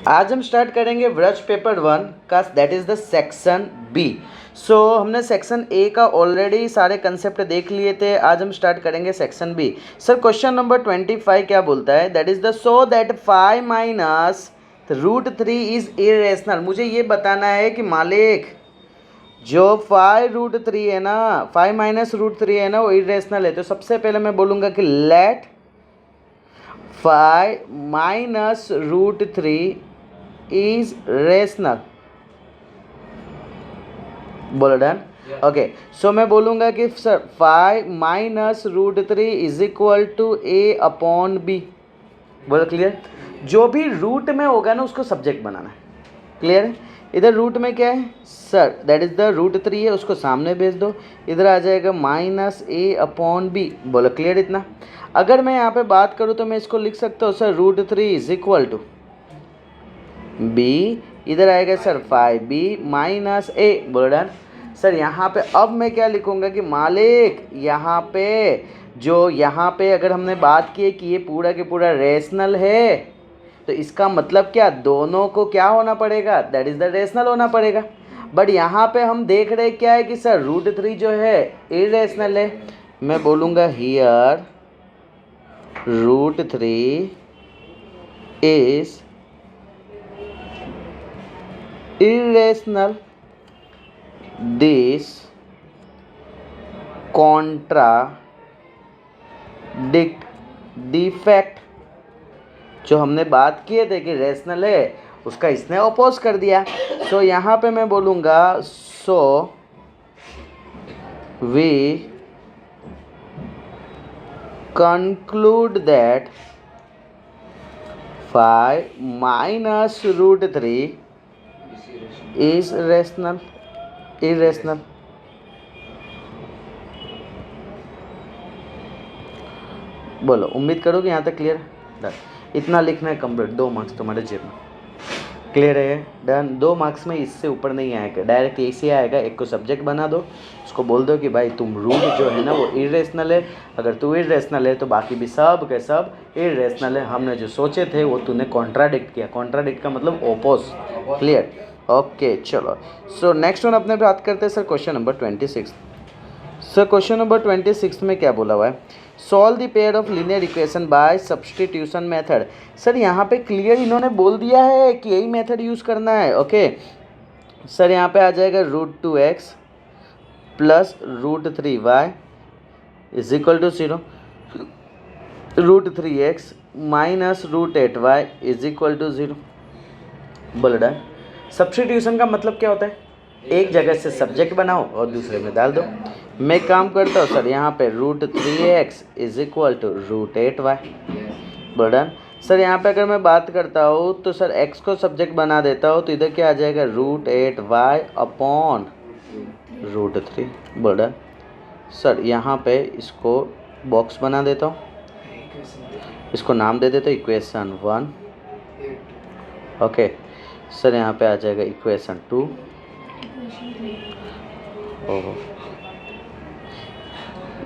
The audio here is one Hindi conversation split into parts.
आज हम स्टार्ट करेंगे ब्रज पेपर 1 का, that is the section B. So हमने सेक्शन ए का ऑलरेडी सारे कंसेप्ट देख लिए थे। आज हम स्टार्ट करेंगे section B. Sir question number 25 क्या बोलता है, that is the so that 5 minus √3 is irrational. मुझे ये बताना है कि मालिक जो 5√3 है ना, 5 माइनस √3 है ना, वो इरेशनल है। तो सबसे पहले मैं बोलूँगा कि लेट 5 माइनस √3 is rational। बोलो डन। ओके, सो मैं बोलूँगा कि sir 5 minus √3 is equal to a upon b. बोलो क्लियर। जो भी रूट में होगा ना उसको सब्जेक्ट बनाना है। क्लियर है। इधर रूट में क्या है सर, दैट इज द √3 है, उसको सामने भेज दो। इधर आ जाएगा माइनस a अपॉन बी। बोलो क्लियर इतना। अगर मैं यहाँ पे बात करूँ तो मैं इसको लिख सकता हूँ sir √3 is equal to b, इधर आएगा सर 5b माइनस a। बोलो डन। सर यहाँ पे अब मैं क्या लिखूँगा कि मालिक यहाँ पे जो यहाँ पे अगर हमने बात की है कि ये पूरा के पूरा रेशनल है, तो इसका मतलब क्या, दोनों को क्या होना पड़ेगा, दैट इज़ द रेशनल होना पड़ेगा। बट यहाँ पे हम देख रहे क्या है कि सर √3 जो है इरेशनल है। मैं बोलूँगा here √3 is irrational। this contradict the fact। जो हमने बात किए थे कि रेशनल है, उसका इसने अपोज कर दिया। सो यहाँ पे मैं बोलूँगा so we conclude that 5 minus √3 is rational, irrational। बोलो, उम्मीद करो कि यहाँ तक क्लियर है। इतना लिखना है कंप्लीट, 2 मार्क्स तुम्हारे जेब में। क्लियर है डन। 2 मार्क्स में इससे ऊपर नहीं आएगा, डायरेक्ट ऐसे आएगा। एक को सब्जेक्ट बना दो, उसको बोल दो कि भाई तुम रूट जो है ना वो इरेशनल है। अगर तू इरेशनल है तो बाकी भी सब के सब इरेशनल है। हमने जो सोचे थे वो तूने कॉन्ट्राडिक्ट किया। कॉन्ट्राडिक्ट का मतलब ओपोज। क्लियर। ओके चलो। सो नेक्स्ट वन अपने बात करते हैं sir question number 26। Sir question number 26 में क्या बोला हुआ है, solve the pair of linear equation by substitution method. Sir यहाँ पे क्लियर इन्होंने बोल दिया है कि यही मेथड यूज़ करना है। ओके सर, यहाँ पे आ जाएगा √2x plus √3y is equal to 0, √3x minus √8y is equal to 0। बोलो डन। सब्सटीट्यूशन का मतलब क्या होता है, एक जगह से सब्जेक्ट बनाओ और दूसरे में डाल दो। मैं काम करता हूँ सर यहाँ पे √3x is equal to √8y। बोलो डन। सर यहाँ पे अगर मैं बात करता हूँ तो सर x को सब्जेक्ट बना देता हूँ, तो इधर क्या आ जाएगा √8y अपॉन √3। बोलो डन। सर यहाँ पे इसको बॉक्स बना देता हूँ, इसको नाम दे देता हूँ इक्वेशन 1। ओके सर यहाँ पे आ जाएगा इक्वेशन 2। ओहो,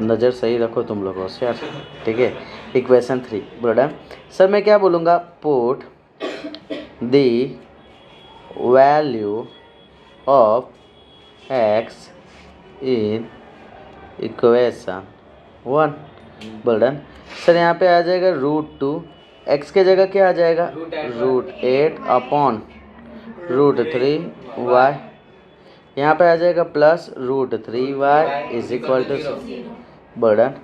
नज़र सही रखो तुम लोगों से यार, ठीक है। इक्वेशन 3। बोलो डन। सर मैं क्या बोलूँगा, put the value of x in equation 1। बोलो डन। सर यहाँ पे आ जाएगा √2, x के जगह क्या आ जाएगा √8 अपॉन √3y। यहाँ पे आ जाएगा plus √3y is equal to. बोलो डन।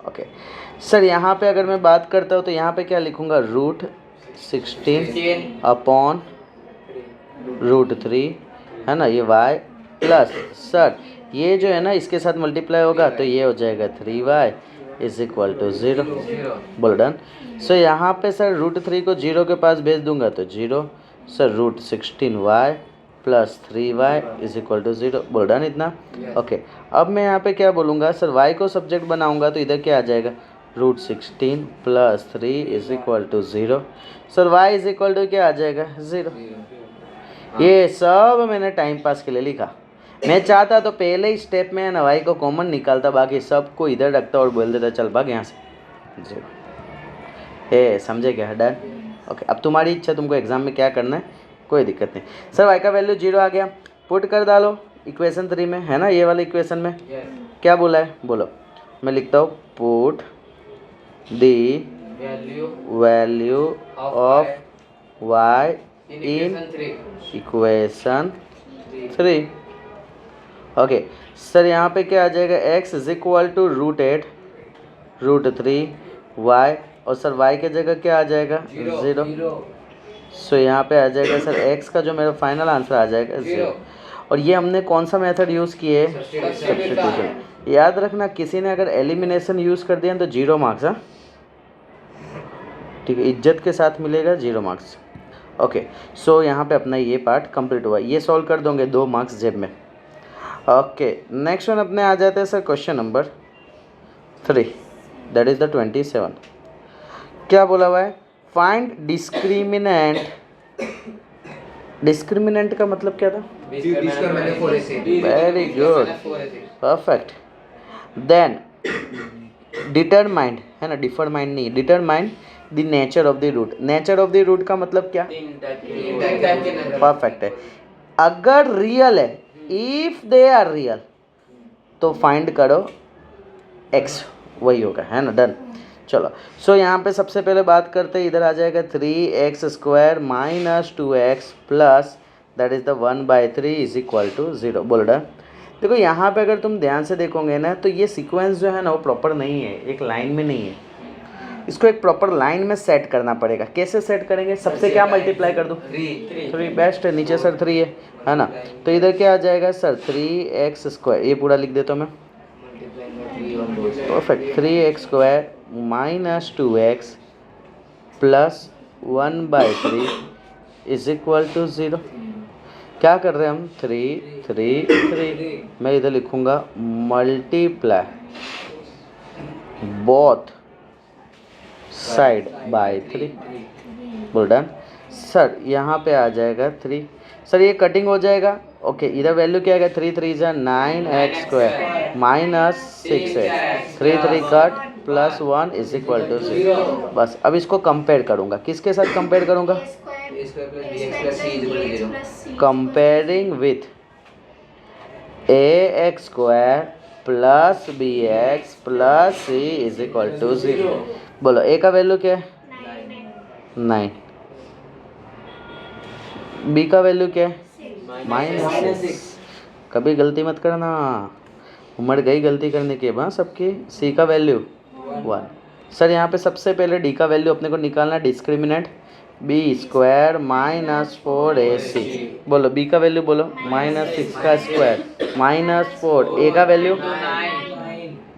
ओके सर यहाँ पे अगर मैं बात करता हूँ तो यहाँ पे क्या लिखूँगा √16 अपॉन √3 है ना, ये y प्लस सर ये जो है ना इसके साथ मल्टीप्लाई होगा तो ये हो जाएगा 3y इज इक्वल टू 0। बोलो डन। सो यहाँ पे सर √3 को 0 के पास भेज दूंगा तो 0। Sir √16y plus 3y is equal to 0। बोल डन इतना। ओके अब मैं यहाँ पे क्या बोलूँगा, सर y को सब्जेक्ट बनाऊँगा तो इधर क्या आ जाएगा √16 plus 3 is equal to 0। Sir y is equal to क्या आ जाएगा 0। ये सब मैंने टाइम पास के लिए लिखा। मैं चाहता तो पहले ही स्टेप में ना y को कॉमन निकालता, बाकी सबको इधर रखता और बोल देता चल भाग यहाँ से 0। समझे क्या डन। ओके, अब तुम्हारी इच्छा, तुमको एग्जाम में क्या करना है, कोई दिक्कत नहीं। सर y का वैल्यू 0 आ गया, पुट कर डालो इक्वेशन 3 में, है ना, ये वाले इक्वेशन में क्या बोला है, बोलो। मैं लिखता हूँ put the value of y in equation 3। Okay sir, यहाँ पे क्या आ जाएगा, x is equal to √8 √3 y, और सर y के जगह क्या आ जाएगा 0। सो यहाँ पे आ जाएगा सर x का जो मेरा फाइनल आंसर आ जाएगा 0। और ये हमने कौन सा मेथड यूज़ किए, सब्स्टिट्यूशन। याद रखना, किसी ने अगर एलिमिनेशन यूज़ कर दिया तो 0 मार्क्स, हाँ ठीक है, इज्जत के साथ मिलेगा 0 मार्क्स। ओके सो यहाँ पे अपना ये पार्ट कंप्लीट हुआ, ये सॉल्व कर दोगे 2 मार्क्स जेब में। ओके नेक्स्ट वन अपने आ जाते हैं sir question number 3, that is the 27। क्या बोला हुआ है, फाइंड डिस्क्रिमिनेंट। डिस्क्रिमिनेंट का मतलब क्या था, very good, perfect. Then determined, है ना, डिफरमाइंड नहीं, determined the nature of the root. Nature of the root का मतलब क्या, परफेक्ट है। अगर रियल है, इफ दे आर रियल, तो फाइंड करो एक्स, वही होगा, है ना, डन। चलो सो यहाँ पे सबसे पहले बात करते हैं, इधर आ जाएगा 3x² minus 2x plus that is the 1/3 is equal to 0। बोल डन। देखो यहाँ पे अगर तुम ध्यान से देखोगे ना, तो ये सीक्वेंस जो है ना वो प्रॉपर नहीं है, एक लाइन में नहीं है, इसको एक प्रॉपर लाइन में सेट करना पड़ेगा। कैसे सेट करेंगे, सबसे क्या मल्टीप्लाई कर दो, 3 बेस्ट है, नीचे सर 3 है ना, तो इधर क्या आ जाएगा सर 3x², ये पूरा लिख देता हूँ मैं, perfect, 3x² minus 2x plus 1/3 is equal to 0। क्या कर रहे हैं हम, 3 मैं इधर लिखूँगा मल्टीप्लाई बोथ साइड बाय 3। बोल डन। सर यहाँ पे आ जाएगा 3, सर ये कटिंग हो जाएगा। ओके इधर वैल्यू क्या आएगा, 3 जा 9x² minus 6x, 3 cut plus 1 is equal to 0। बस अब इसको कंपेयर करूँगा, किसके साथ कंपेयर करूँगा, comparing with ax² plus bx plus c is equal to 0। बोलो a का वैल्यू क्या है, 9, b का वैल्यू क्या है, -6। कभी गलती मत करना, उम्र गई गलती करने के बाद सबकी। c का वैल्यू 1। सर यहाँ पे सबसे पहले d का वैल्यू अपने को निकालना, डिस्क्रिमिनेंट b² माइनस 4ac। बोलो b का वैल्यू बोलो, -6 का स्क्वायर माइनस 4, a का वैल्यू,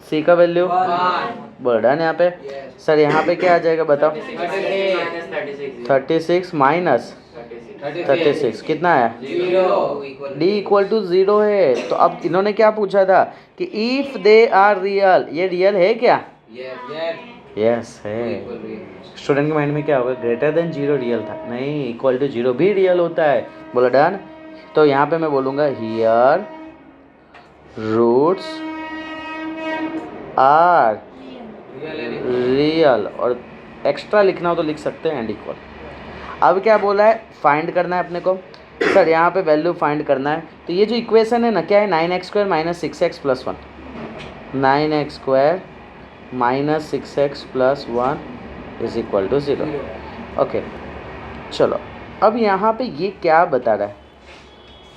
c का वैल्यू, बोलो डन। यहाँ पे सर यहाँ पे क्या आ जाएगा बताओ, 36 माइनस 36 कितना है, d इक्वल टू 0 है। तो अब इन्होंने क्या पूछा था कि इफ दे आर रियल, ये रियल है क्या, यस है। स्टूडेंट के माइंड में क्या होगा, ग्रेटर देन 0 रियल था, नहीं, इक्वल टू 0 भी रियल होता है। बोलो डन। तो यहाँ पे मैं बोलूँगा हियर रूट्स आर रियल, और एक्स्ट्रा लिखना हो तो लिख सकते हैं एंड इक्वल। अब क्या बोला है, फाइंड करना है अपने को। सर यहाँ पे वैल्यू फाइंड करना है, तो ये जो इक्वेशन है ना क्या है, 9x² minus 6x plus 1, 9x² minus 6x plus 1 is equal to 0। Okay चलो अब यहाँ पे ये क्या बता रहा है,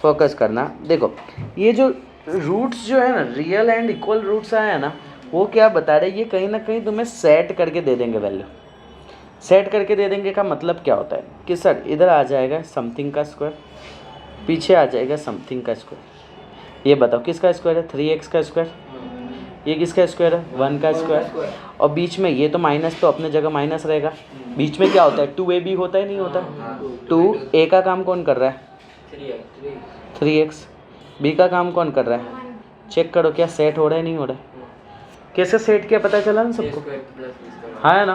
फोकस करना। देखो ये जो रूट्स जो है ना, रियल एंड इक्वल रूट्स आए हैं ना, वो क्या बता रहे हैं, ये कहीं ना कहीं तुम्हें सेट करके दे देंगे वैल्यू। सेट करके दे देंगे का मतलब क्या होता है कि सर इधर आ जाएगा समथिंग का स्क्वायर, पीछे आ जाएगा समथिंग का स्क्वायर। ये बताओ किसका स्क्वायर है, 3x का स्क्वायर, ये किसका स्क्वायर है, 1 का स्क्वायर, और बीच में ये तो माइनस, तो अपने जगह माइनस रहेगा। बीच में क्या होता है, 2ab होता है, नहीं होता, 2a का काम कौन कर रहा है, 3x, b का काम कौन कर रहा है, चेक करो क्या सेट हो रहा है, नहीं हो रहा है। कैसे सेट किया पता चला ना सबको, हाँ है ना,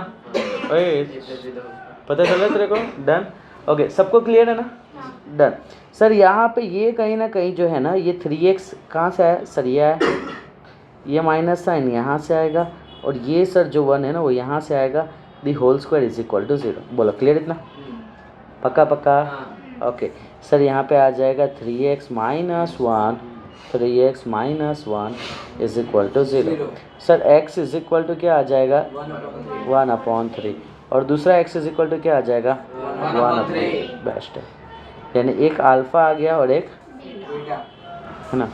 पता चला तेरे को, डन। ओके सबको क्लियर है ना, डन। सर यहाँ पे ये कहीं ना कहीं जो है ना, ये 3x कहाँ से आया सर, ये आया, ये माइनस साइन यहाँ से आएगा, और ये सर जो 1 है ना वो यहाँ से आएगा, the whole square is equal to 0। बोलो क्लियर इतना? पक्का पक्का? ओके सर यहाँ पे आ जाएगा 3x minus 1 is equal to 0। Sir x is equal to क्या आ जाएगा? 1/3 और दूसरा x इज इक्वल टू क्या आ जाएगा? 1/3। बेस्ट है, यानी एक अल्फा आ गया और एक है ना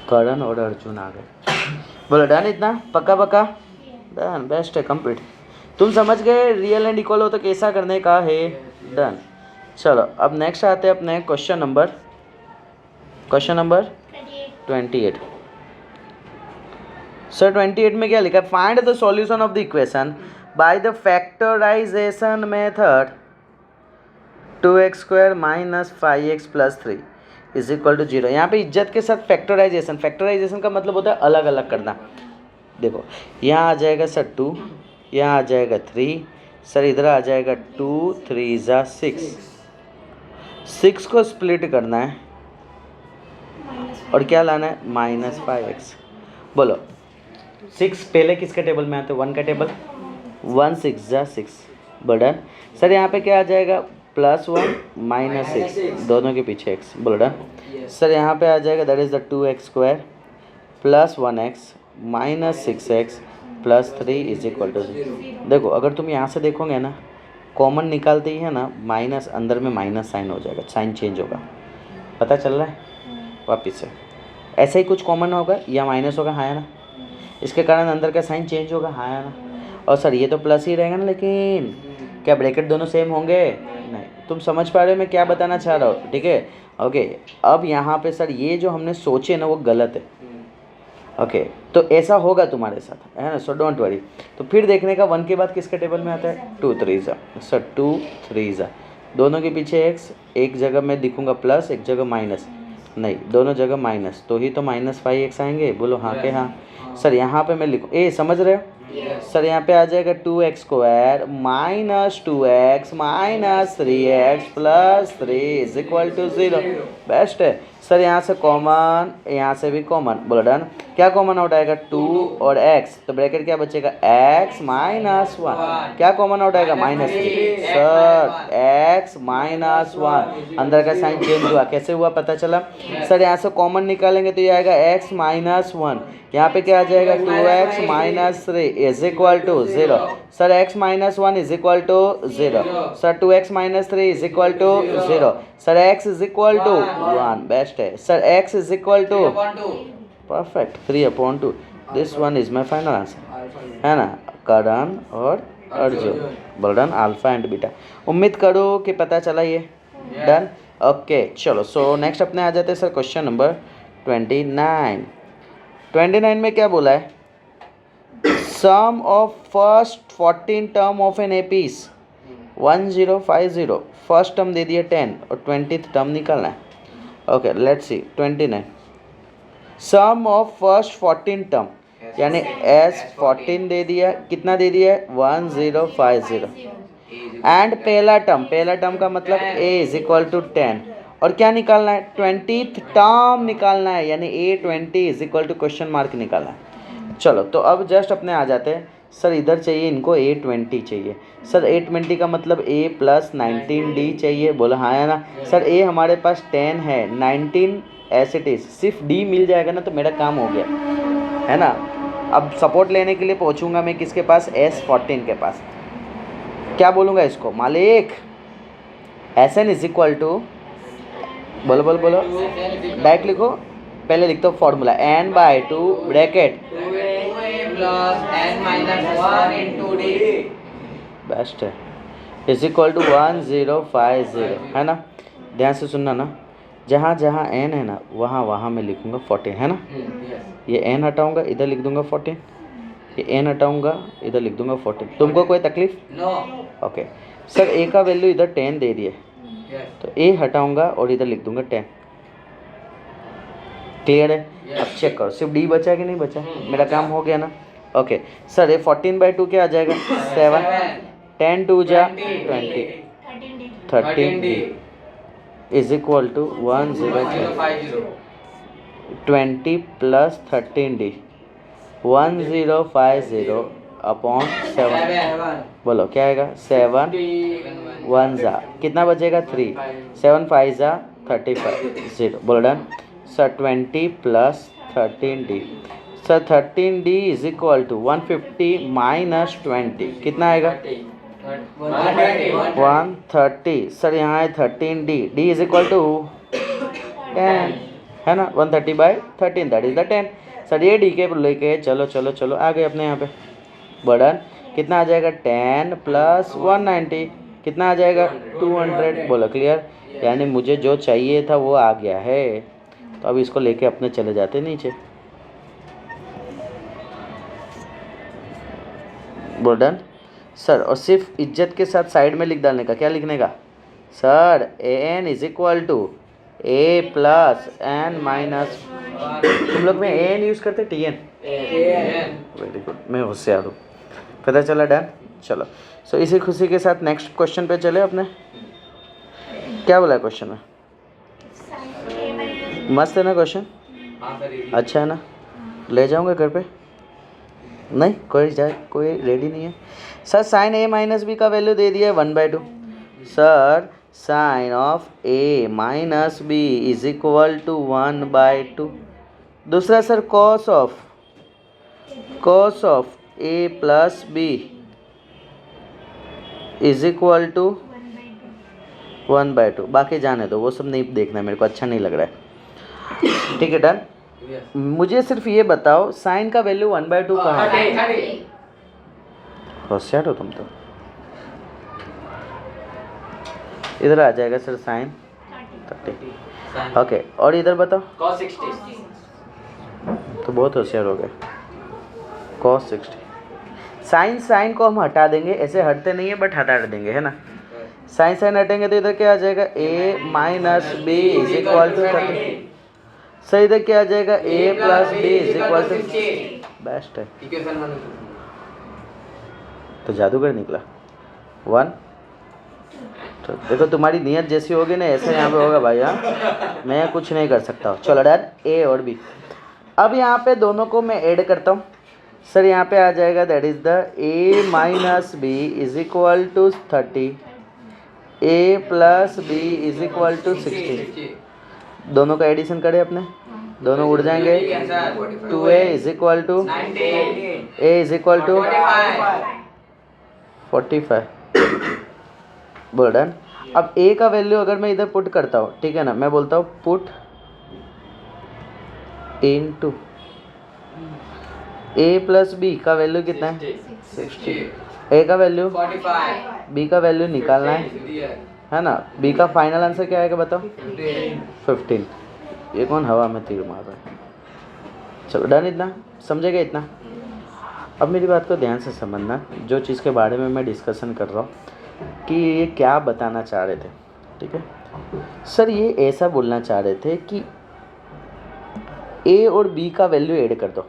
करण और अर्जुन आ गए। बोलो डन इतना? पक्का पक्का? डन, बेस्ट है, कंप्लीट। तुम समझ गए रियल एंड इक्वल हो तो कैसा करने का है। डन। चलो अब नेक्स्ट आते हैं अपने क्वेश्चन नंबर 28। सर 28 में क्या लिखा है? Find the solution of the equation by the factorisation method 2x² minus 5x plus 3 is equal to 0। यहाँ पे इज्जत के साथ फैक्टराइजेशन का मतलब होता है अलग अलग करना। देखो यहाँ आ जाएगा सर 2, यहाँ आ जाएगा 3, सर इधर आ जाएगा 2 3 ज़ा 6 को स्प्लिट करना है और क्या लाना है? Minus 5x। बोलो 6 पहले किसके टेबल में आते हैं? 1 का टेबल। 1 6 ज़ा 6 बर्डन। सर यहाँ पे क्या आ जाएगा? +1 माइनस 6 दोनों के पीछे x। बोलो डन। सर यहाँ पे आ जाएगा that is the 2x² plus 1x minus 6x plus 3 is equal to 0। देखो अगर तुम यहाँ से देखोगे ना, कॉमन निकालते ही है ना, माइनस अंदर में माइनस साइन हो जाएगा, साइन चेंज होगा। पता चल रहा है? वापिस से ऐसा ही कुछ कॉमन होगा या माइनस होगा, हाँ है ना, इसके कारण अंदर का साइन चेंज होगा, हाँ है ना। और सर ये तो प्लस ही रहेगा ना, लेकिन क्या ब्रैकेट दोनों सेम होंगे? नहीं। तुम समझ पा रहे हो मैं क्या बताना चाह रहा हूँ? ठीक है ओके। अब यहाँ पे सर ये जो हमने सोचे ना वो गलत है। ओके तो ऐसा होगा तुम्हारे साथ, है ना, सो डोंट वरी। तो फिर देखने का 1 के बाद किसके टेबल में आता है? 2 3 ज़ा। सर 2 3 ज़ा दोनों के पीछे x, एक जगह मैं दिखूंगा प्लस, एक जगह माइनस, नहीं दोनों जगह माइनस, तो ही तो माइनस 5x आएंगे। बोलो हाँ के हाँ। सर यहाँ पे मैं लिखूँ, समझ रहे हो? सर यहाँ पे आ जाएगा 2x² minus 2x minus 3x plus 3 is equal to 0। Best है। सर यहाँ से कॉमन, यहाँ से भी कॉमन। बोलो डन। क्या कॉमन आउट आएगा? 2 और x, तो ब्रैकेट क्या बचेगा? x minus 1। क्या कॉमन आउट आएगा? -3। सर x माइनस 1 अंदर का साइन चेंज हुआ, कैसे हुआ पता चला? सर यहाँ से कॉमन निकालेंगे तो ये आएगा x माइनस 1, यहाँ पे क्या आ जाएगा? 2x minus 3 is equal to 0। Sir x minus 1 is equal to 0। Sir 2x minus 3 is equal to 0। Sir x is equal to 1। Best है। Sir x is equal to perfect 3/2। This one is my final answer, है ना, करण और अर्जुन। बोल डन, अल्फा एंड बीटा। उम्मीद करो कि पता चला ये। डन ओके चलो। सो नेक्स्ट अपने आ जाते हैं सर क्वेश्चन नंबर 29 में क्या बोला है? Sum of first 14 term of an AP is 1050। First term दे दिया 10 और 20th टर्म निकालना है। Okay let's see 29। Sum of first 14 term यानी एस 14 दे दिया, कितना दे दिया है? 1050। एंड पहला टर्म का मतलब a इज इक्वल टू 10 और क्या निकालना है? 20th टर्म निकालना है, यानी A20 is equal to question mark निकालना है। चलो तो अब जस्ट अपने आ जाते हैं। सर इधर चाहिए इनको A20 चाहिए। सर A20 का मतलब A प्लस 19D चाहिए। बोला हाँ है ना। सर A हमारे पास 10 है, 19 एज इट इज, सिर्फ D मिल जाएगा ना तो मेरा काम हो गया, है ना। अब सपोर्ट लेने के लिए पहुंचूंगा मैं किसके पास? S14 के पास। क्या बोलूँगा इसको? मालिक Sn इज इक्वल टू, बोलो बोलो बोलो, डायरेक्ट लिखो, पहले लिखते हो फॉर्मूला n/2 ब्रैकेट बेस्ट है इज इक्वल टू 1050, है ना। ध्यान से सुनना ना, जहाँ जहाँ n है ना वहाँ वहाँ मैं लिखूँगा 14, है ना। ये n हटाऊँगा इधर लिख दूँगा 14, ये n हटाऊँगा इधर लिख दूँगा 14। तुमको कोई तकलीफ? ओके। सर a का वैल्यू इधर 10 दे दिए तो a हटाऊँगा और इधर लिख दूँगा 10। क्लियर है? अब चेक करो सिर्फ d बचा कि नहीं बचा? मेरा काम हो गया ना। ओके सर ये 14/2 क्या आ जाएगा? 7, 10 2 जा 20, 13D is equal to 1050। 20 plus 13D 1050 upon 7, बोलो क्या आएगा 7 1 ज़ा कितना बचेगा 3, 7 5 ज़ा 35 0, बोलो done. Sir 20 plus 13D, sir 13D is equal to 150 minus 20 कितना आएगा 130। सर यहाँ है 13D, D is equal to 10 है ना, 130/13 दैट इज द 10। सर ये डी के लेके चलो चलो चलो आ गए अपने यहाँ पे बर्डन कितना आ जाएगा 10 प्लस 190 कितना आ जाएगा 200, बोलो क्लियर। यानी मुझे जो चाहिए था वो आ गया है, तो अब इसको लेके अपने चले जाते नीचे। बर्डन सर और सिर्फ इज्जत के साथ साइड में लिख डालने का, क्या लिखने का sir an is equal to a plus n minus, तुम लोग में an यूज़ करते tn, वेरी गुड, मैं होशियार हूँ, पता चला डन। चलो सो इसी खुशी के साथ नेक्स्ट क्वेश्चन पे चले अपने। क्या बोला है क्वेश्चन में, मस्त है ना क्वेश्चन, अच्छा है ना, ले जाऊँगा घर पे, नहीं कोई रेडी नहीं है। Sir sine a minus b का वैल्यू दे दिया है 1/2, sir sine of a minus b is equal to 1/2। दूसरा sir cos of a plus b is equal to 1/2। बाकी जाने दो, वो सब नहीं देखना, मेरे को अच्छा नहीं लग रहा है, ठीक है डन। मुझे सिर्फ ये बताओ साइन का वैल्यू 1/2 कहाँ है, होशियार हो तुम तो। इधर आ जाएगा सर साइन 30, ओके, और इधर बताओ cos 60, तो बहुत होशियार हो गए। cos 60 साइन को हम हटा देंगे, ऐसे हटते नहीं है बट हटा देंगे है ना, साइन हटेंगे तो इधर क्या आ जाएगा a minus b is equal to 30। सही, इधर क्या आ जाएगा a plus b is equal to, best है, तो जादूगर निकला 1। तो देखो तुम्हारी नियत जैसी होगी ना ऐसे यहाँ पे होगा भाई, हाँ मैं कुछ नहीं कर सकता हूँ। चलो डन, a और b। अब यहाँ पे दोनों को मैं ऐड करता हूँ, सर यहाँ पे आ जाएगा that is the a minus b is equal to 30, a plus b is equal to 60। दोनों का एडिशन करें अपने, दोनों उड़ जाएंगे, 2a is equal to a is equal to 45, बोल डन। अब a का वैल्यू अगर मैं इधर पुट करता हूँ, ठीक है ना, मैं बोलता हूँ put into a plus b का वैल्यू कितना है 60, a का वैल्यू 45, b का वैल्यू निकालना है ना। b का फाइनल आंसर क्या आएगा बताओ 15। ये कौन हवा में तीर मार रहा है, चलो डन, इतना समझेगा इतना। अब मेरी बात को ध्यान से समझना, जो चीज़ के बारे में मैं डिस्कशन कर रहा हूँ कि ये क्या बताना चाह रहे थे, ठीक है सर, ये ऐसा बोलना चाह रहे थे कि a और b का वैल्यू ऐड कर दो,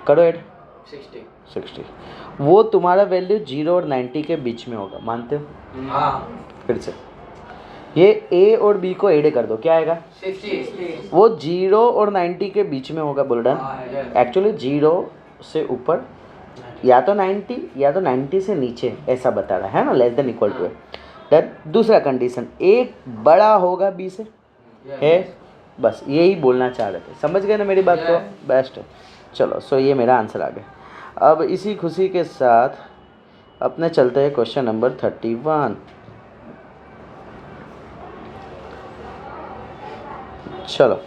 करो ऐड 60, वो तुम्हारा वैल्यू 0 और 90 के बीच में होगा, मानते हो। हाँ फिर से ये a और b को ऐड कर दो, क्या आएगा 60, वो 0 और 90 के बीच में होगा, बोल डन। एक्चुअली 0 से ऊपर या तो 90 या तो 90 से नीचे, ऐसा बता रहा है ना, less than equal to done. दूसरा कंडीशन a बड़ा होगा b से, है, बस यही बोलना चाह रहे थे, समझ गए ना मेरी बात को, बेस्ट है। चलो सो ये मेरा आंसर आ गया। अब इसी खुशी के साथ अपने चलते हैं क्वेश्चन नंबर 31। चलो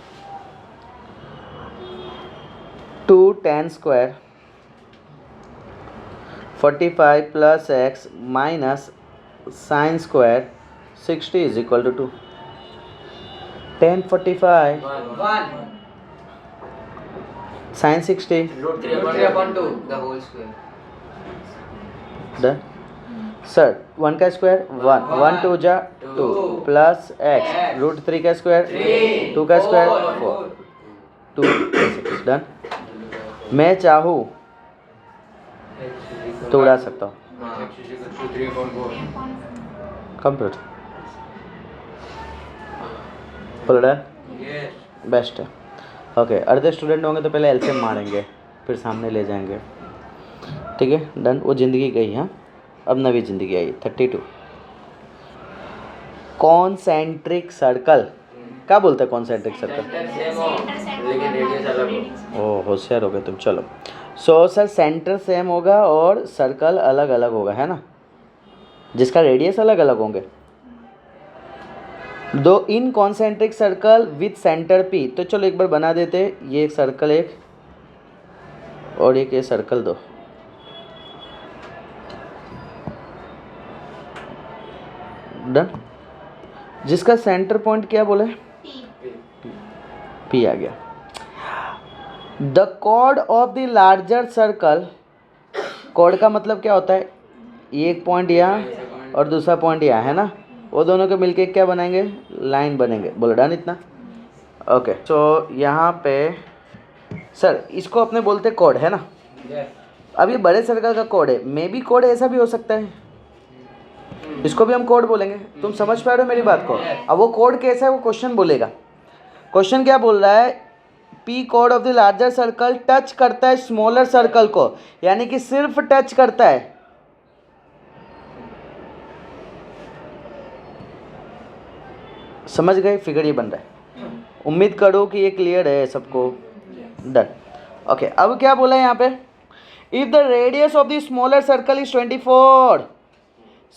2 tan square 45 plus x minus sine square 60 is equal to 2। tan 45 1 sine 60 √3/2 the whole square। Done sir 1 का स्क्वायर 1, 1 2 जा 2 प्लस x √3 का स्क्वायर 2 का स्क्वायर 4, 2 डन। मैं चाहूँ तो उड़ा सकता हूँ, कंप्लीट बेस्ट है। ओके, अर्धे स्टूडेंट होंगे तो पहले एलसीएम मारेंगे, फिर सामने ले जाएंगे। ठीक है डन, वो ज़िंदगी गई। हाँ अब नवी ज़िंदगी आई 32। कॉन्सेंट्रिक सर्कल क्या बोलते हैं? कॉन्सेंट्रिक सर्कल सेंटर सेम हो लेकिन रेडियस अलग हो। ओ होशियार हो गए तुम। चलो सो सर सेंटर सेम होगा और सर्कल अलग अलग होगा, है ना, जिसका रेडियस अलग अलग होंगे। दो इन concentric circle with centre P, तो चलो एक बार बना देते। ये एक सर्कल एक और एक ये सर्कल दो। डन। जिसका सेंटर पॉइंट क्या बोले? पी आ गया। The chord of the larger circle, chord का मतलब क्या होता है? एक पॉइंट यहाँ और दूसरा पॉइंट यहाँ, है ना, वो दोनों के मिलके क्या बनाएंगे? लाइन बनेंगे। बोलो डन इतना। ओके सो यहाँ पे सर इसको अपने बोलते कॉर्ड, है ना। अब ये बड़े सर्कल का कॉर्ड है, मे बी कॉर्ड ऐसा भी हो सकता है, इसको भी हम कोड बोलेंगे। तुम समझ पा रहे हो मेरी बात को? अब वो कोड कैसा है वो क्वेश्चन बोलेगा। क्वेश्चन क्या बोल रहा है? P code of the larger circle touch करता है स्मॉलर सर्कल को, यानी कि सिर्फ टच करता है। समझ गए? फिगर ये बन रहा है। उम्मीद करो कि ये क्लियर है सबको। डन। ओके अब क्या बोला है यहाँ पे? If the radius of the smaller circle is 24।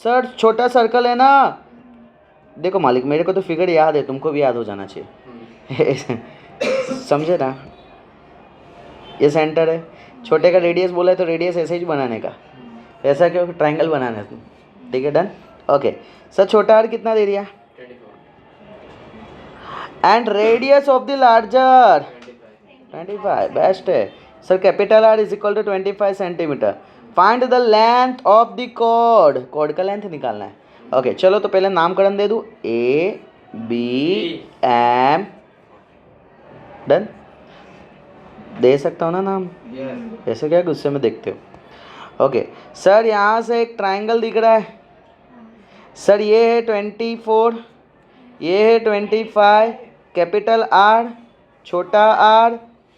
Sir छोटा सर्कल है ना, देखो मालिक मेरे को तो फिगर याद है, तुमको भी याद हो जाना चाहिए। समझे ना? ये सेंटर है, छोटे का रेडियस बोला है तो रेडियस ऐसे ही बनाने का, ऐसा क्यों? ट्रायंगल बनाना है। ठीक है डन। ओके सर छोटा आर कितना दे दिया? 24 and radius of the larger 25। Best है sir. Capital R is equal to 25 centimetre. Find the length of the chord, chord का लेंथ निकालना है। ओके चलो तो पहले नामकरण दे दूँ, ए बी एम। डन। दे सकता हूँ ना नाम? ऐसे क्या गुस्से में देखते हो? ओके सर यहाँ से एक ट्रायंगल दिख रहा है सर, ये है 24, ये है 25, कैपिटल आर, छोटा आर,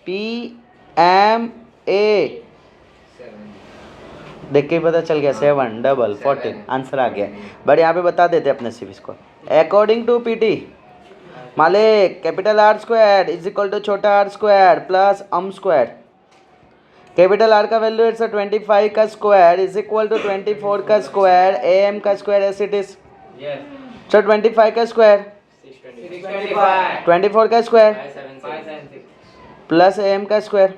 पी एम ए। देख के ही पता चल गया 7 डबल 14 आंसर आ गया। बट यहाँ पे बता देते अपने सिर्फ इसको। अकॉर्डिंग टू पीटी मालिक, capital R square is equal to छोटा R square plus A M square. Capital R का वैल्यू इट्स 25 का स्क्वायर इज इक्वल टू 24 का स्क्वायर, ए एम का square as it is. Sir 25 का स्क्वायर 24 का स्क्वायर प्लस ए एम का स्क्वायर।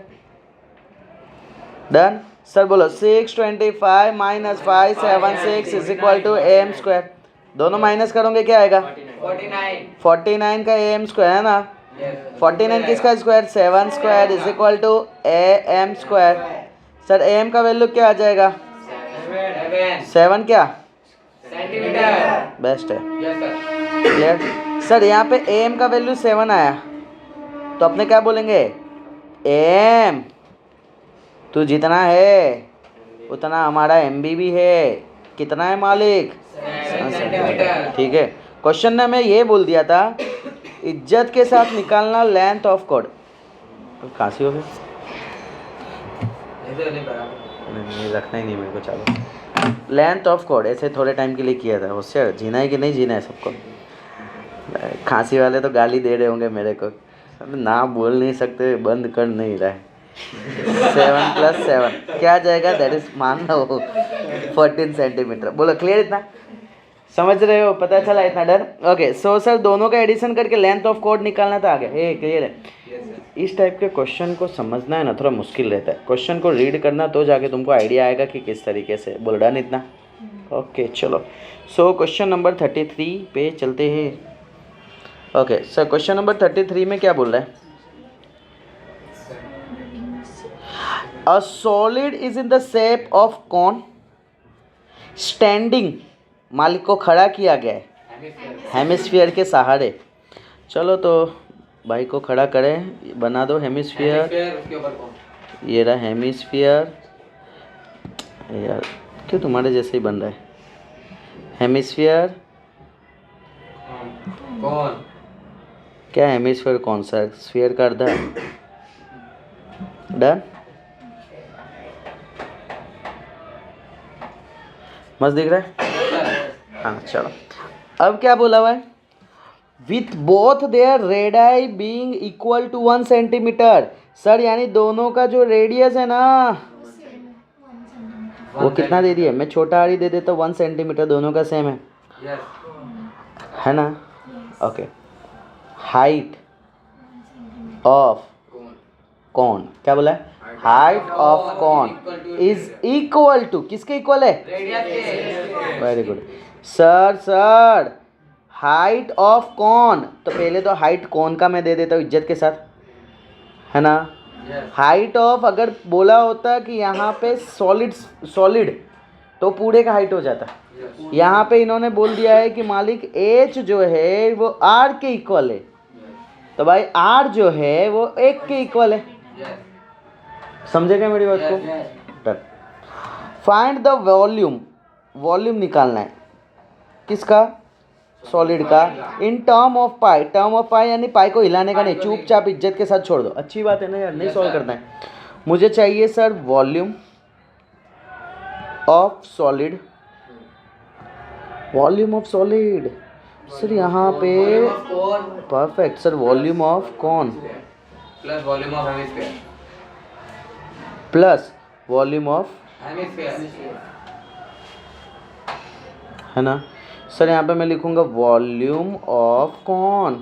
डन। सर बोलो 625 minus 576 is equal to A M square. दोनों माइनस करोगे क्या आएगा? 49 का ए एम स्क्वायर है ना। 49 किसका square? 7 square is equal to A M square. Sir A M का वैल्यू क्या आ जाएगा? 7 क्या? सेंटीमीटर। बेस्ट है। क्लियर? सर यहाँ पे ए एम का वैल्यू 7 आया तो अपने क्या बोलेंगे? ए एम तू जितना है उतना हमारा एम बी भी है। कितना है मालिक? सेंटीमीटर। ठीक है। क्वेश्चन ने मैं ये बोल दिया था इज्जत के साथ निकालना लेंथ ऑफ कॉर्ड। खांसी हो गई? नहीं रखना ही नहीं मेरे को। चलो लेंथ ऑफ कॉर्ड ऐसे थोड़े टाइम के लिए किया था। उससे जीना है कि नहीं जीना है सबको? खांसी वाले तो गाली दे रहे होंगे मेरे को, ना बोल नहीं सकते, बंद कर नहीं रहा है। 7 प्लस 7 क्या आ जाएगा? दैट इज मान लो 14 सेंटीमीटर। बोलो क्लियर? इतना समझ रहे हो? पता चला इतना? डर। ओके सो सर दोनों का एडिशन करके लेंथ ऑफ कॉर्ड निकालना था आगे। ए क्लियर है? इस टाइप के क्वेश्चन को समझना है ना थोड़ा मुश्किल रहता है। क्वेश्चन को रीड करना तो जाके तुमको आइडिया आएगा कि किस तरीके से। बोल डन इतना? ओके चलो सो क्वेश्चन नंबर 33 पे चलते हैं। ओके सर क्वेश्चन नंबर 33 में क्या बोल रहा है? A solid is in the shape of cone standing, मालिक को खड़ा किया गया है हेमिस्फीयर के सहारे। चलो तो भाई को खड़ा करें, बना दो हेमिस्फीयर। ये रहा हेमिस्फीयर। यार क्यों तुम्हारे जैसे ही बन रहा है? हेमिस्फीयर कौन? क्या हेमिस्फीयर कौन सा? स्फीयर का अर्धा। डन। मस्त दिख रहा है? हाँ चलो, अब क्या बोला हुआ है? With both their radii being equal to 1 centimetre. Sir यानी दोनों का जो रेडियस है ना वो कितना दे दिया? मैं छोटा आरी दे देता हूँ 1 सेंटीमीटर, दोनों का सेम है, है ना? ओके, हाइट ऑफ कॉन, क्या बोला है? Height of cone is equal to, किसके इक्वल है? Very good sir, height of cone, तो पहले तो हाइट कॉन का मैं दे देता हूँ इज्जत के साथ, है ना? हाइट ऑफ अगर बोला होता कि यहाँ पे सॉलिड तो पूरे का हाइट हो जाता। यहाँ पे इन्होंने बोल दिया है कि मालिक एच जो है वो आर के इक्वल है, तो भाई आर जो है वो 1 के इक्वल है। समझे क्या मेरी बात को? डन। फाइंड द वॉल्यूम निकालना है किसका? सॉलिड का। इन टर्म ऑफ पाई यानी पाई को हिलाने का नहीं, चुपचाप इज्जत के साथ छोड़ दो। अच्छी बात है ना यार, नहीं सॉल्व करना है। मुझे चाहिए sir volume of solid, sir यहाँ पे perfect sir, volume of cone plus volume of hemisphere plus volume of, है ना? सर यहाँ पे मैं लिखूंगा volume of cone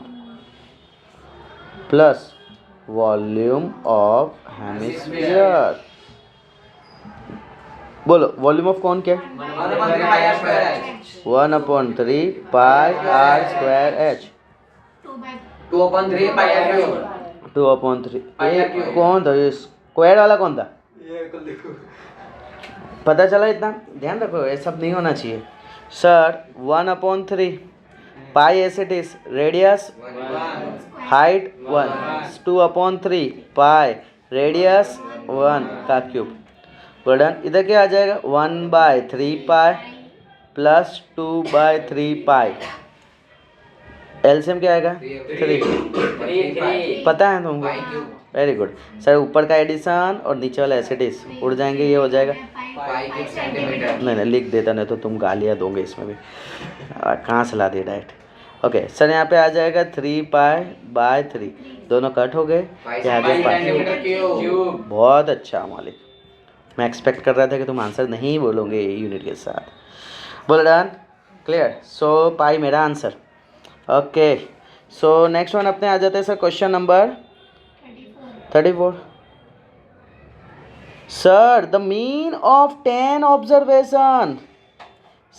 plus volume of hemisphere. बोलो वॉल्यूम ऑफ कौन क्या है? 1/3 pi R square H. 2/3 pi R cube. 2/3 कौन था? ये स्क्वायर वाला कौन था? पता चला इतना? ध्यान रखो ये सब नहीं होना चाहिए sir. 1/3 pi S it is, radius height 1, 2/3 pi radius 1 का क्यूब। डन। इधर क्या आ जाएगा? 1/3 पाई प्लस 2/3 पाई, एलसीएम क्या आएगा? 3। पता है तुमको? Very good sir. ऊपर का एडिशन और नीचे वाला एसिडिस उड़ जाएंगे, ये हो जाएगा नहीं लिख देता, नहीं तो तुम गालियाँ दोगे इसमें भी। कहाँ से ला दिए डायरेक्ट। ओके सर, यहाँ पे आ जाएगा 3π/3, दोनों कट हो गए, यहाँ पे पाई। बहुत अच्छा मालिक, मैं एक्सपेक्ट कर रहा था कि तुम आंसर नहीं बोलोगे यूनिट के साथ। बोलो डन, क्लियर। सो पाई मेरा answer. Okay so next one अपने आ जाते हैं sir, question number 34। Sir the mean of 10 observation.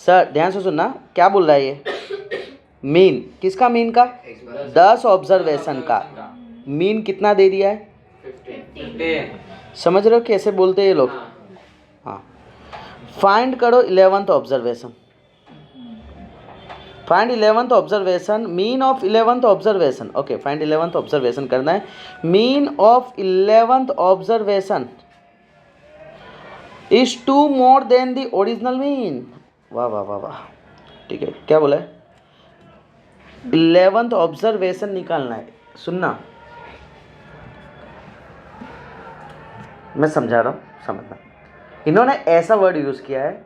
Sir ध्यान से सुनना, क्या बोल रहा है ये? मीन किसका? मीन का 10 ऑब्जर्वेशन का मीन कितना दे दिया है? 15। समझ रहे हो कैसे बोलते हैं ये लोग? हाँ, फाइंड करो 11th observation. Find 11th observation, mean of 11th observation. Okay, find 11th observation करना है। Mean of 11th observation is 2 more than the original mean. वाह वाह वाह वाह, ठीक है। क्या बोला है? 11th ऑब्जर्वेशन निकालना है। सुनना, मैं समझा रहा हूँ, समझना। इन्होंने ऐसा वर्ड यूज किया है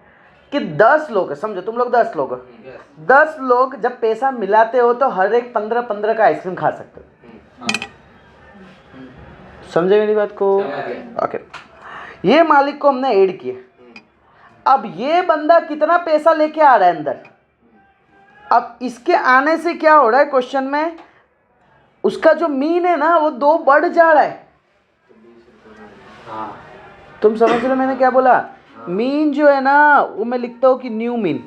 कि 10 लोग, समझो तुम लोग 10 लोग, 10 लोग जब पैसा मिलाते हो तो हर एक 15-15 का आइसक्रीम खा सकते हो। समझे मेरी बात को? ओके, ये मालिक को हमने ऐड किया। अब ये बंदा कितना पैसा लेके आ रहा है अंदर? अब इसके आने से क्या हो रहा है क्वेश्चन में? उसका जो मीन है ना वो 2 बढ़ जा रहा है। तुम समझ रहे हो मैंने क्या बोला? मीन जो है ना वो मैं लिखता हूँ कि न्यू मीन,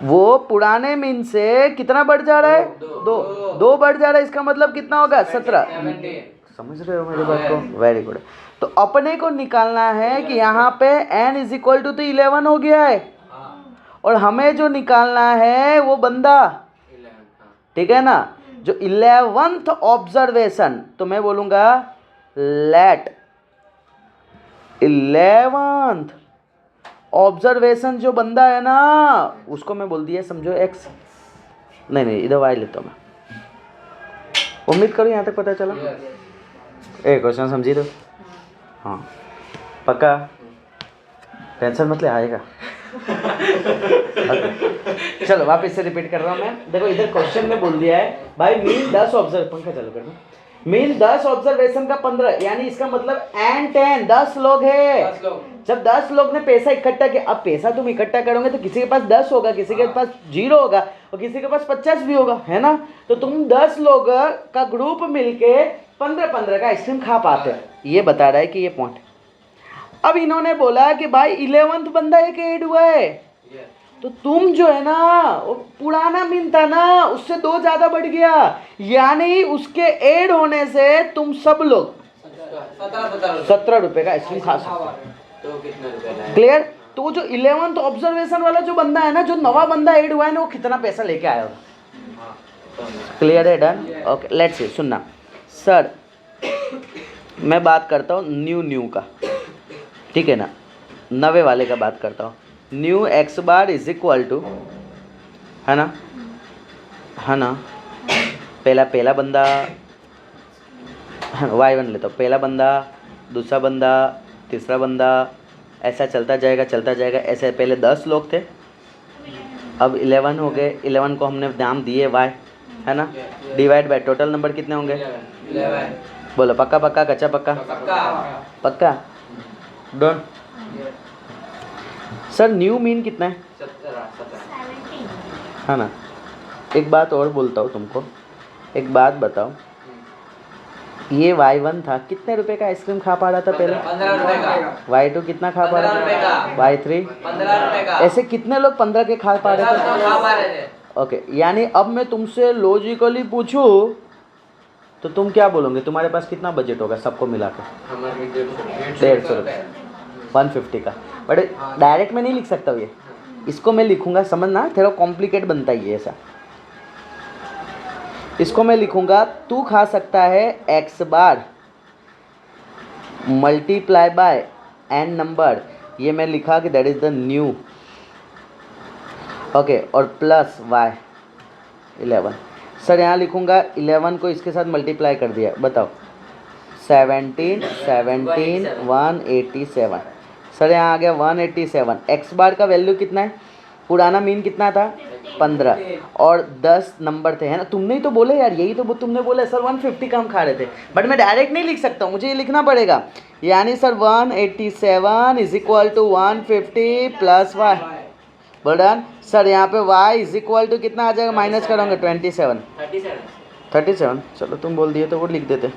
वो पुराने मीन से कितना बढ़ जा रहा है? 2 बढ़ जा रहा है। इसका मतलब कितना होगा? 17। समझ रहे हो मेरी बात को? Very good. तो अपने को निकालना है कि यहाँ पे n इज इक्वल टू तो 11 हो गया है, और हमें जो निकालना है वो बंदा, ठीक है ना, जो 11th ऑब्जर्वेशन। तो मैं बोलूँगा लेट 11th ऑब्जर्वेशन जो बंदा है ना उसको मैं बोल दिया, समझो x। नहीं इधर y लेता हूँ मैं। उम्मीद करो यहाँ तक पता चला। क्वेश्चन समझी दो? हाँ पक्का? टेंशन मत ले, आएगा। Okay. चलो वापस से रिपीट कर रहा हूँ मैं। देखो इधर क्वेश्चन में बोल दिया है भाई मीन 10 ऑब्जर्व, पंखा चालू कर दो, मीन 10 ऑब्जर्वेशन का 15, यानी इसका मतलब एंड 10 10 लोग है। 10 लोग। जब 10 लोग ने पैसा इकट्ठा किया, अब पैसा तुम इकट्ठा करोगे तो किसी के पास 10 होगा, किसी के पास 0 होगा और किसी के पास 50 भी होगा, है ना। तो तुम 10 लोग का ग्रुप मिलके 15-15 का आइसक्रीम खा पाते हैं, ये बता रहा है कि ये पॉइंट। अब इन्होंने बोला कि भाई 11वां बंदा एक ऐड हुआ है, तो तुम जो है ना वो पुराना मीन था ना उससे 2 ज़्यादा बढ़ गया, यानी उसके ऐड होने से तुम सब लोग 17 रुपये का आइसक्रीम खा सकते हो। तो कितने रुपए? क्लियर। तो जो 11th ऑब्जर्वेशन वाला जो बंदा है ना, जो नवा बंदा ऐड हुआ है ना, वो कितना पैसा लेके आया होगा। क्लियर है, डन। ओके लेट्स सी, सुनना सर, मैं बात करता हूँ न्यू का, ठीक है ना, नवे वाले का बात करता हूँ। New x bar is equal to, है ना, पहला बंदा y1 लेता हूँ, पहला बंदा, दूसरा बंदा, तीसरा बंदा, ऐसा चलता जाएगा। ऐसे पहले 10 लोग थे, अब 11 हो गए। 11 को हमने नाम दिए y, है ना, डिवाइड बाय टोटल नंबर कितने होंगे? 11। बोलो पक्का कच्चा पक्का डन। सर न्यू मीन कितना है? 17। है ना। एक बात और बोलता हूँ तुमको, एक बात बताओ, ये y1 था, कितने रुपए का आइसक्रीम खा पा रहा था पहले? 15 रुपए का। y2 कितना खा पा रहा 15 रुपए था? का। y3 15 रुपए का। ऐसे कितने लोग 15 के खा पा रहे थे? खा पा रहे थे। ओके, यानी अब मैं तुमसे लॉजिकली पूछूं तो तुम क्या बोलोगे, तुम्हारे पास कितना बजट होगा सबको मिला के? हमारे 150 रुपये, 150 का। बट डायरेक्ट में नहीं लिख सकता हूँ ये, इसको मैं लिखूंगा, समझना थोड़ा कॉम्प्लिकेट बनता ही है ऐसा। इसको मैं लिखूंगा, तू खा सकता है x bar multiply by n number, ये मैं लिखा कि that is the new, okay, और प्लस y 11। सर यहाँ लिखूंगा 11 को इसके साथ मल्टीप्लाई कर दिया, बताओ 17 187। सर यहाँ आ गया 187। एक्स बार का वैल्यू कितना है? पुराना मीन कितना था? 15 और 10 नंबर थे, है ना। तुमने ही तो बोले यार, यही तो तुमने बोला सर 150 का हम खा रहे थे, बट मैं डायरेक्ट नहीं लिख सकता हूँ, मुझे ये लिखना पड़ेगा। यानी sir 187 is equal to 150 plus y, बोल सर यहाँ पे y इज इक्वल टू कितना आ जाएगा, माइनस करोगे 37। चलो तुम बोल दिए तो वो लिख देते।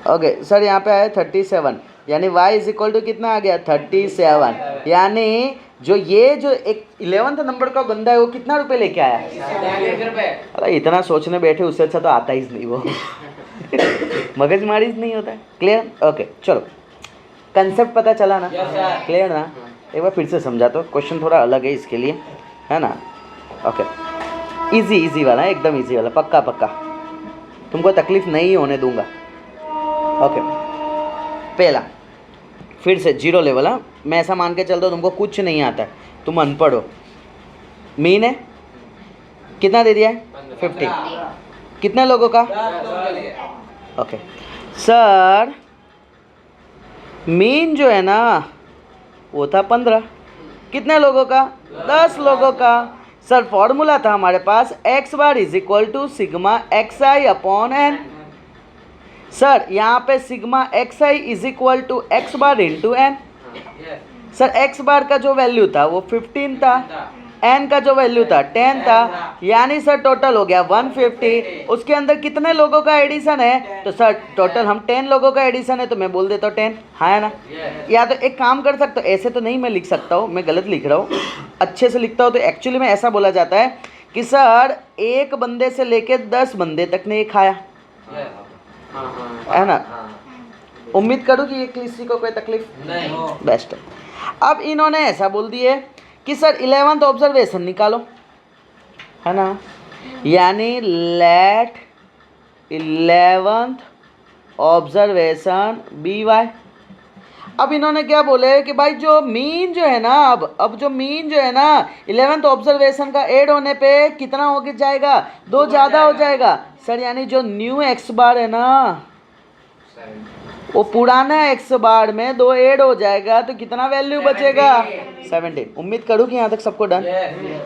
ओके सर यहाँ पे आया 37, यानी y इज इक्वल टू कितना आ गया 37, यानी जो एक 11th नंबर का बंदा है वो कितना रुपए लेके आया? 1 रुपए। अरे इतना सोचने बैठे, उससे अच्छा तो आता ही नहीं वो मगजमारी नहीं होता है। क्लियर? ओके चलो, कंसेप्ट पता चला ना? क्लियर ना? एक बार फिर से समझाता हूँ, क्वेश्चन थोड़ा अलग है इसके लिए, है ना। ओके, इजी वाला है, एकदम इजी वाला, पक्का तुमको तकलीफ नहीं होने दूंगा। ओके, पहला फिर से 0 लेवल, हाँ, मैं ऐसा मान के चलता हूँ तुमको कुछ नहीं आता है, तुम अनपढ़ हो। मीन है कितना दे दिया है? 50। कितने लोगों का? ओके सर, मीन जो है ना वो था 15, कितने लोगों का? 10 लोगों का। सर फॉर्मूला था हमारे पास x bar is equal to sigma xi upon n। Sir यहाँ पे sigma xi is equal to x bar into n। Sir x bar का जो वैल्यू था वो 15 था, n का जो वैल्यू था 10 था, यानी सर टोटल हो गया 150। उसके अंदर कितने लोगों का एडिशन है? तो सर टोटल हम 10 लोगों का एडिशन है, तो मैं बोल देता हूँ 10, हाँ है ना। या तो एक काम कर सकता हूँ, ऐसे तो नहीं मैं लिख सकता हूँ, मैं गलत लिख रहा हूँ, अच्छे से लिखता हूँ तो एक्चुअली में ऐसा बोला जाता है कि सर एक बंदे से लेके 10 बंदे तक ने ये खाया, है ना। उम्मीद करूँ कि ये किसी को कोई तकलीफ नहीं, बेस्ट। अब इन्होंने ऐसा बोल दिए कि सर 11th ऑब्जर्वेशन निकालो, है ना, यानी late 11th observation B Y. अब इन्होंने क्या बोले कि भाई जो मीन जो है ना, अब जो मीन जो है ना 11th ऑब्जर्वेशन का ऐड होने पे कितना हो जाएगा? 2 ज़्यादा हो जाएगा। सर यानी जो न्यू एक्स बार है ना वो पुराना एक्स बार में 2 ऐड हो जाएगा तो कितना वैल्यू बचेगा 17। उम्मीद करूँ कि यहाँ तक सबको डन।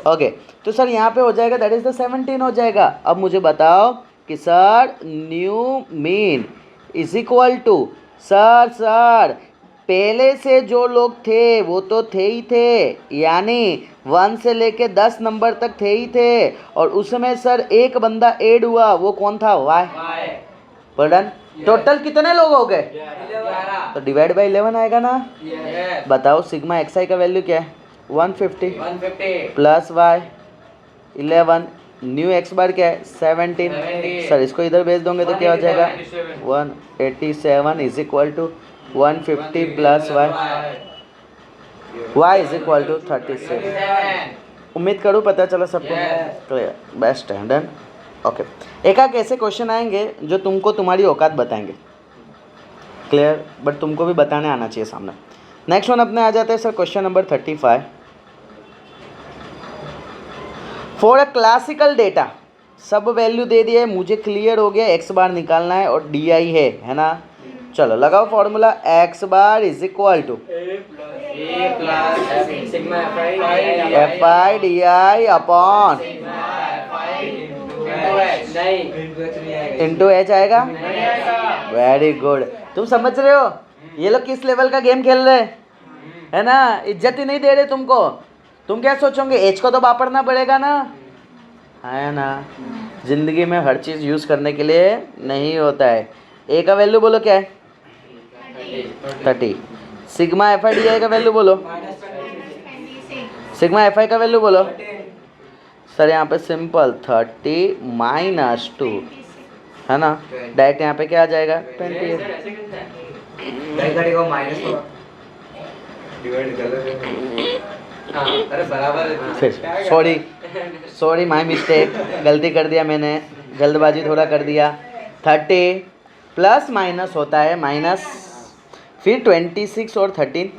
ओके तो सर यहाँ पे हो जाएगा दैट इज द 17 हो जाएगा। अब मुझे बताओ कि sir new mean is equal to sir पहले से जो लोग थे वो तो थे ही थे, यानी 1 से लेके 10 नंबर तक थे ही थे, और उसमें सर एक बंदा ऐड हुआ, वो कौन था? वाई। पढ़न टोटल कितने लोग हो गए? तो डिवाइड बाई 11 आएगा ना। बताओ सिग्मा एक्स आई का वैल्यू क्या है? 150 प्लस वाई 11, न्यू एक्स बार क्या है? 17। सर इसको इधर भेज दोगे तो क्या हो जाएगा? 187 is equal to 150 plus y is equal to 36। उम्मीद करूँ पता चला सबको। क्लियर, बेस्ट है, डन। ओके एक ऐसे क्वेश्चन आएंगे जो तुमको तुम्हारी औकात बताएंगे। क्लियर, बट तुमको भी बताने आना चाहिए सामने। नेक्स्ट वन अपने आ जाते हैं sir question number 35। For a classical data, सब वैल्यू दे दिए, मुझे क्लियर हो गया, एक्स बार निकालना है और डी आई है ना। चलो लगाओ formula, x bar is equal to f i d i upon into h आएगा। वेरी गुड, तुम समझ रहे हो ये लोग किस लेवल का गेम खेल रहे है ना। इज्जत ही नहीं दे रहे तुमको। तुम क्या सोचोगे, एच को तो वापरना पड़ेगा ना, है ना। जिंदगी में हर चीज़ यूज़ करने के लिए नहीं होता है। ए का वैल्यू बोलो क्या है? 30। सिग्मा एफ आई डी आई का वैल्यू बोलो। सिग्मा एफ आई का वैल्यू बोलो। सर यहाँ पे सिंपल 30 माइनस 2 है ना। डायरेक्ट यहाँ पे क्या आ जाएगा? 28। फिर सॉरी माय मिस्टेक, गलती कर दिया मैंने, जल्दबाजी थोड़ा कर दिया। 30 प्लस माइनस होता है माइनस, फिर 26 और 13।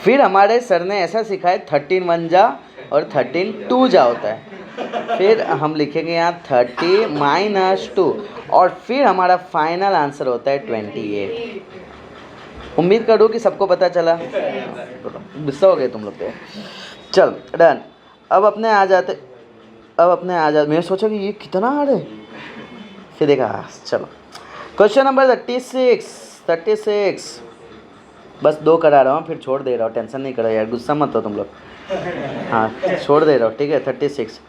फिर हमारे सर ने ऐसा सिखाया 13 1 जा और 13 2 जा होता है। फिर हम लिखेंगे यहाँ 30 माइनस 2 और फिर हमारा फाइनल आंसर होता है 28। उम्मीद करूँ कि सबको पता चला। गुस्सा हो गए तुम लोग तो। चल डन। अब अपने आ जाते मैं सोचा कि ये कितना हार्ड है, फिर देखा। चलो क्वेश्चन नंबर 36 बस 2 करा रहा हूँ, फिर छोड़ दे रहा हूँ, टेंशन नहीं करो यार, गुस्सा मत हो तुम लोग। हाँ छोड़ दे रहा हूँ, ठीक है। 36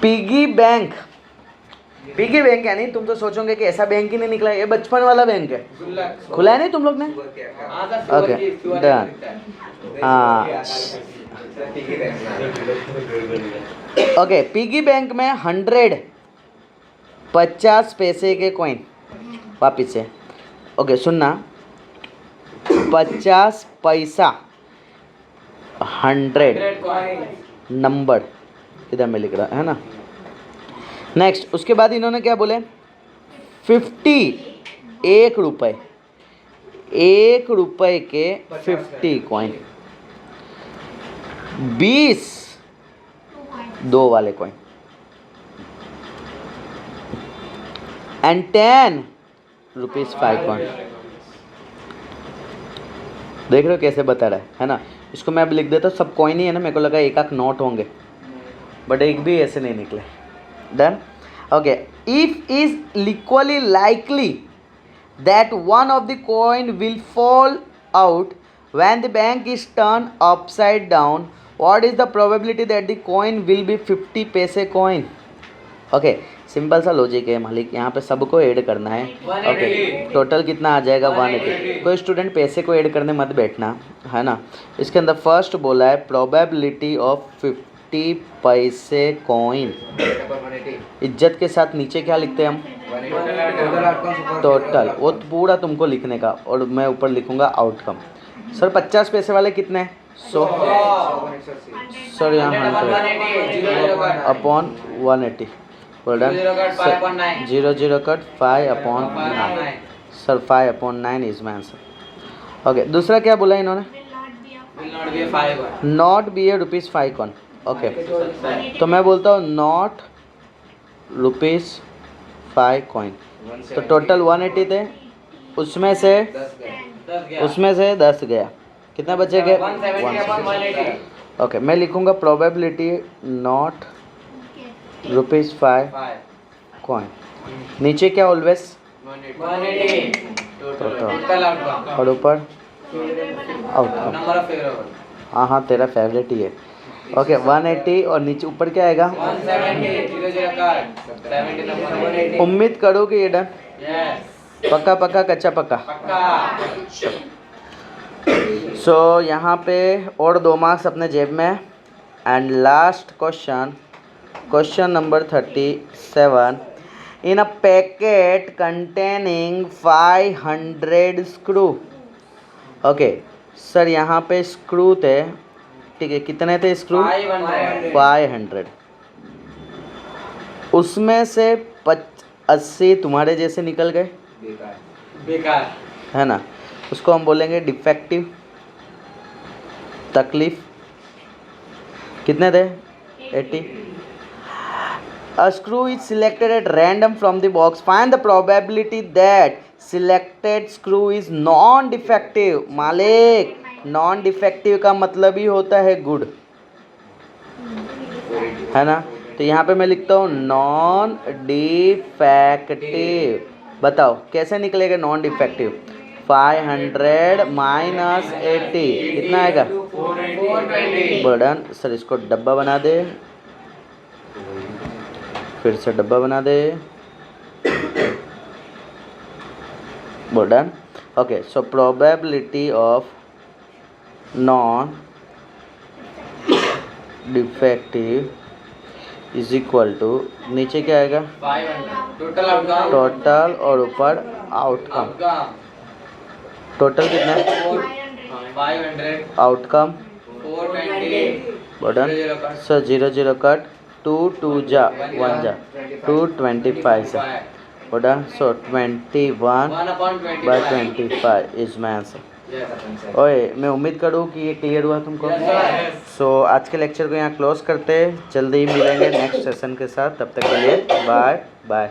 पिगी बैंक यानी तुम तो सोचोगे कि ऐसा बैंक ही नहीं निकला, ये बचपन वाला बैंक है, खुला है नहीं तुम लोग ने। Okay done. हाँ ओके, पिगी बैंक में 100 50 पैसे के कॉइन, वापिस से ओके सुनना, 50 पैसा 100 नंबर इधर में लिख रहा है ना। नेक्स्ट उसके बाद इन्होंने क्या बोले, 50 1 रुपये, 1 रुपये के 50 कॉइन, 20 2 वाले कॉइन एंड 10 रुपीज़ 5 कॉइन। देख रहे हो कैसे बता रहा है ना। इसको मैं अब लिख देता हूँ, सब कॉइन ही है ना, मेरे को लगा एक नोट होंगे, बट एक भी ऐसे नहीं निकले। Done okay. If is equally likely that one of the coin will fall out when the bank is turn upside down, what is the probability that the coin will be 50 पैसे कॉइन। ओके सिंपल सा लॉजिक है मालिक, यहाँ पे सबको ऐड करना है। ओके टोटल कितना आ जाएगा 180। कोई स्टूडेंट पैसे को ऐड करने मत बैठना, है ना। इसके अंदर फर्स्ट बोला है प्रोबेबिलिटी ऑफ 50 पैसे कॉइन। इज्जत के साथ नीचे क्या लिखते हैं हम, टोटल, वो पूरा तुमको लिखने का, और मैं ऊपर लिखूंगा आउटकम। सर 50 पैसे वाले कितने हैं? 100। सर यहाँ 100 upon 180। Done. 0 cut 5 upon 9। Sir 5 upon 9 is my answer. Okay दूसरा क्या बोला इन्होंने, not be A rupees 5 coin. Okay तो मैं बोलता हूँ नॉट रुपीज़ 5 कॉइन, तो टोटल 180 थे, उसमें से 10 गया, कितना बचेगा? 160। ओके, मैं लिखूँगा प्रोबेबिलिटी नॉट ₹5 कॉइन, नीचे क्या ऑलवेज 180 टोटल आउटकम और ऊपर आउटकम। नंबर ऑफ फेवरेबल हाँ तेरा फेवरेट ही है। ओके 180 और नीचे ऊपर क्या आएगा? 170 0 कट 70 नंबर 180 उम्मीद करो कि ये डन। यस पक्का पक्का कच्चा पक्का। पक्का सो यहाँ पे और 2 मार्क्स अपने जेब में। And last question number 37। In a packet containing 500 screw. Okay sir, यहाँ पे स्क्रू थे, ठीक है, कितने थे स्क्रू? 500। उसमें से 80 तुम्हारे जैसे निकल गए, बेकार है ना, उसको हम बोलेंगे डिफेक्टिव, तकलीफ। कितने थे? 80। A screw is selected at random from the box. Find the probability that selected screw is non-defective. मालिक, non-defective का मतलब ही होता है गुड, है ना। तो यहाँ पे मैं लिखता हूँ नॉन डिफेक्टिव। बताओ कैसे निकलेगा नॉन डिफेक्टिव? 500 माइनस 80 कितना आएगा? 420 बर्डन। सर इसको डब्बा बना दे, फिर से डब्बा बना दे, बर्डन। Okay, so probability of non defective is equal to, नीचे क्या आएगा? 500 टोटल आउटकम टोटल और ऊपर आउटकम। टोटल कितना है? 500 आउटकम 420 बटन। सर 0 कट, 2 2 जा 1 जा, 225 जा button. So 21/25 is my answer. ओए, मैं उम्मीद करूँ कि ये क्लियर हुआ तुमको। सो आज के लेक्चर को यहाँ क्लोज करते हैं, जल्दी ही मिलेंगे नेक्स्ट सेशन के साथ, तब तक के लिए बाय बाय।